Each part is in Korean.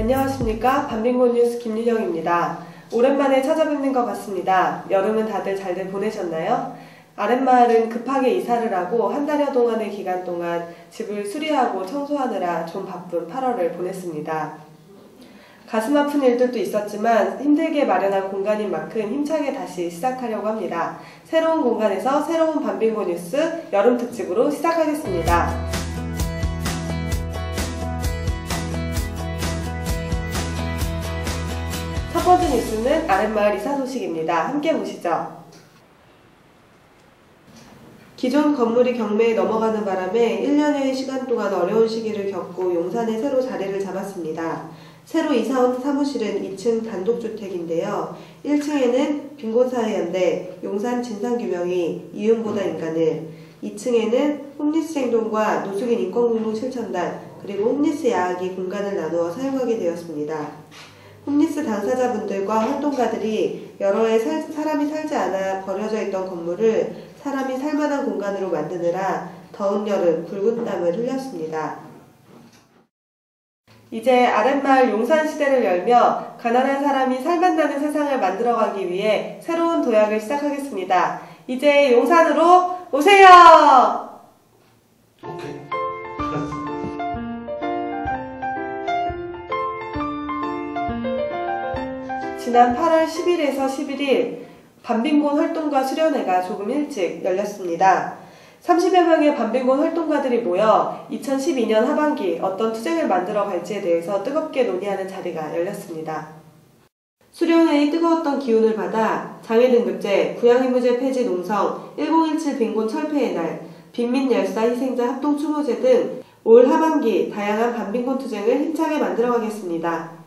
안녕하십니까. 반빙고 뉴스 김윤영입니다. 오랜만에 찾아뵙는 것 같습니다. 여름은 다들 잘들 보내셨나요? 아랫마을은 급하게 이사를 하고 한 달여 동안의 기간 동안 집을 수리하고 청소하느라 좀 바쁜 8월을 보냈습니다. 가슴 아픈 일들도 있었지만 힘들게 마련한 공간인 만큼 힘차게 다시 시작하려고 합니다. 새로운 공간에서 새로운 반빙고 뉴스 여름 특집으로 시작하겠습니다. 첫 번째 뉴스는 아랫마을 이사 소식입니다. 함께 보시죠. 기존 건물이 경매에 넘어가는 바람에 1년여의 시간 동안 어려운 시기를 겪고 용산에 새로 자리를 잡았습니다. 새로 이사온 사무실은 2층 단독주택인데요. 1층에는 빈곤사회연대, 용산 진상규명위, 이윤보다 인간을, 2층에는 홈리스 행동과 노숙인 인권공동 실천단, 그리고 홈리스 야학이 공간을 나누어 사용하게 되었습니다. 홈리스 당사자분들과 활동가들이 여러 해 사람이 살지 않아 버려져 있던 건물을 사람이 살만한 공간으로 만드느라 더운 여름 굵은 땀을 흘렸습니다. 이제 아랫마을 용산시대를 열며 가난한 사람이 살만나는 세상을 만들어가기 위해 새로운 도약을 시작하겠습니다. 이제 용산으로 오세요! 지난 8월 10일에서 11일 반빙곤 활동가 수련회가 조금 일찍 열렸습니다. 30여 명의 반빙곤 활동가들이 모여 2012년 하반기 어떤 투쟁을 만들어 갈지에 대해서 뜨겁게 논의하는 자리가 열렸습니다. 수련회의 뜨거웠던 기운을 받아 장애등급제, 부양의무제 폐지 농성, 1017 빈곤 철폐의 날, 빈민열사 희생자 합동추모제 등 올 하반기 다양한 반빙곤 투쟁을 힘차게 만들어 가겠습니다.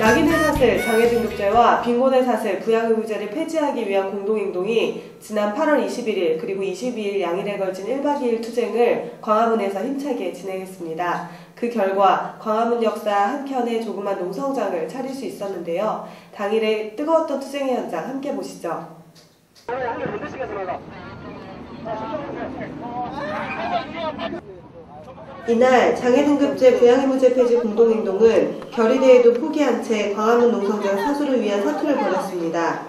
낙인의 사슬, 장애등급제와 빈곤의 사슬, 부양의무제를 폐지하기 위한 공동행동이 지난 8월 21일 그리고 22일 양일에 걸친 1박 2일 투쟁을 광화문에서 힘차게 진행했습니다. 그 결과 광화문 역사 한켠에 조그만 농성장을 차릴 수 있었는데요. 당일의 뜨거웠던 투쟁의 현장 함께 보시죠. 이날 장애등급제 부양의무제 폐지 공동행동은 결의대회도 포기한 채 광화문 농성장 사수를 위한 사투를 벌였습니다.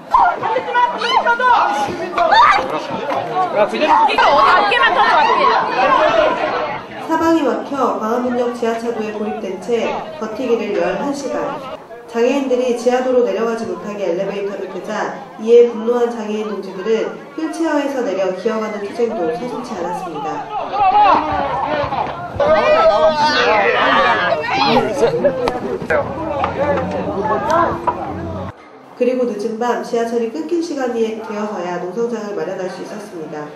사방이 막혀 광화문역 지하차도에 고립된 채 버티기를 11시간. 장애인들이 지하도로 내려가지 못하게 엘리베이터를 끄자 이에 분노한 장애인 동지들은 휠체어에서 내려 기어가는 투쟁도 서슴지 않았습니다. 그리고 늦은 밤 지하철이 끊긴 시간이 되어서야 농성장을 마련할 수 있었습니다.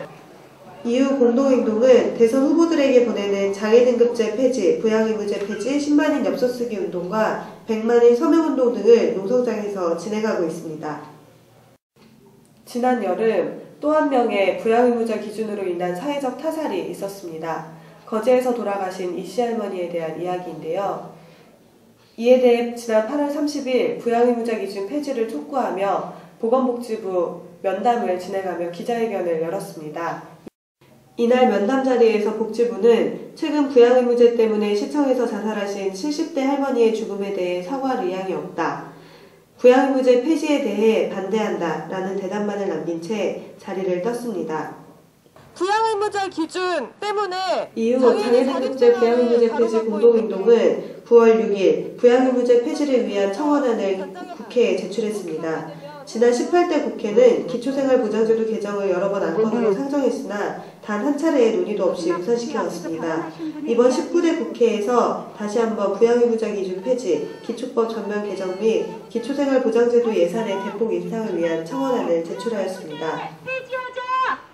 이후 공동행동은 대선 후보들에게 보내는 장애등급제 폐지, 부양의무제 폐지, 10만인 엽서쓰기 운동과 100만인 서명운동 등을 농성장에서 진행하고 있습니다. 지난 여름 또 한 명의 부양의무자 기준으로 인한 사회적 타살이 있었습니다. 거제에서 돌아가신 이씨 할머니에 대한 이야기인데요. 이에 대해 지난 8월 30일 부양의무자 기준 폐지를 촉구하며 보건복지부 면담을 진행하며 기자회견을 열었습니다. 이날 면담 자리에서 복지부는 최근 부양의무제 때문에 시청에서 자살하신 70대 할머니의 죽음에 대해 사과할 의향이 없다. 부양의무제 폐지에 대해 반대한다 라는 대답만을 남긴 채 자리를 떴습니다. 부양의무제 기준 때문에 이후 장애등급제 부양의무제 폐지 공동행동은 9월 6일 부양의무제 폐지를 위한 청원안을 국회에 제출했습니다. 지난 18대 국회는 기초생활보장제도 개정을 여러 번 안건으로 상정했으나 단 한 차례의 논의도 없이 무산시켜왔습니다. 이번 19대 국회에서 다시 한번 부양의무자 기준 폐지, 기초법 전면 개정 및 기초생활보장제도 예산의 대폭 인상을 위한 청원안을 제출하였습니다. 폐지하자!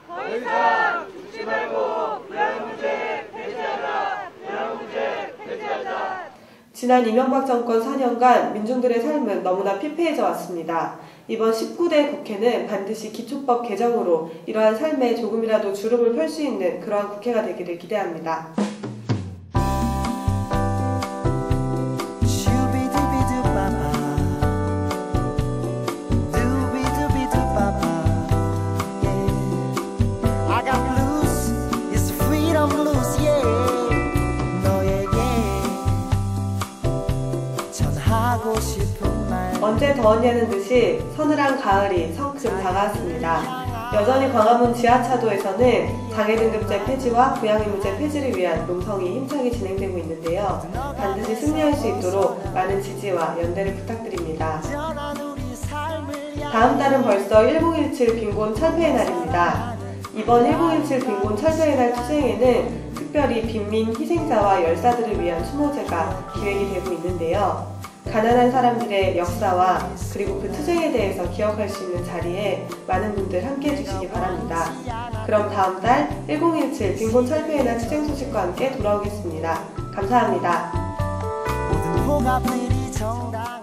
더 이상 죽지 말고 부양의무제 폐지하자! 부양의무제 폐지하자! 지난 이명박 정권 4년간 민중들의 삶은 너무나 피폐해져 왔습니다. 이번 19대 국회는 반드시 기초법 개정으로 이러한 삶에 조금이라도 주름을 펼 수 있는 그러한 국회가 되기를 기대합니다. 전하고 싶은 말 언제 더웠냐는 듯이 서늘한 가을이 성큼 다가왔습니다. 여전히 광화문 지하차도에서는 장애등급제 폐지와 부양의무제 폐지를 위한 농성이 힘차게 진행되고 있는데요. 반드시 승리할 수 있도록 많은 지지와 연대를 부탁드립니다. 다음 달은 벌써 1017 빈곤 철폐의 날입니다. 이번 1017 빈곤 철폐의 날 투쟁에는 특별히 빈민 희생자와 열사들을 위한 추모제가 기획이 되고 있는데요. 가난한 사람들의 역사와 그리고 그 투쟁에 대해서 기억할 수 있는 자리에 많은 분들 함께 해주시기 바랍니다. 그럼 다음 달 1017 빈곤 철폐의 날 투쟁 소식과 함께 돌아오겠습니다. 감사합니다. 모든 봉합들이 정당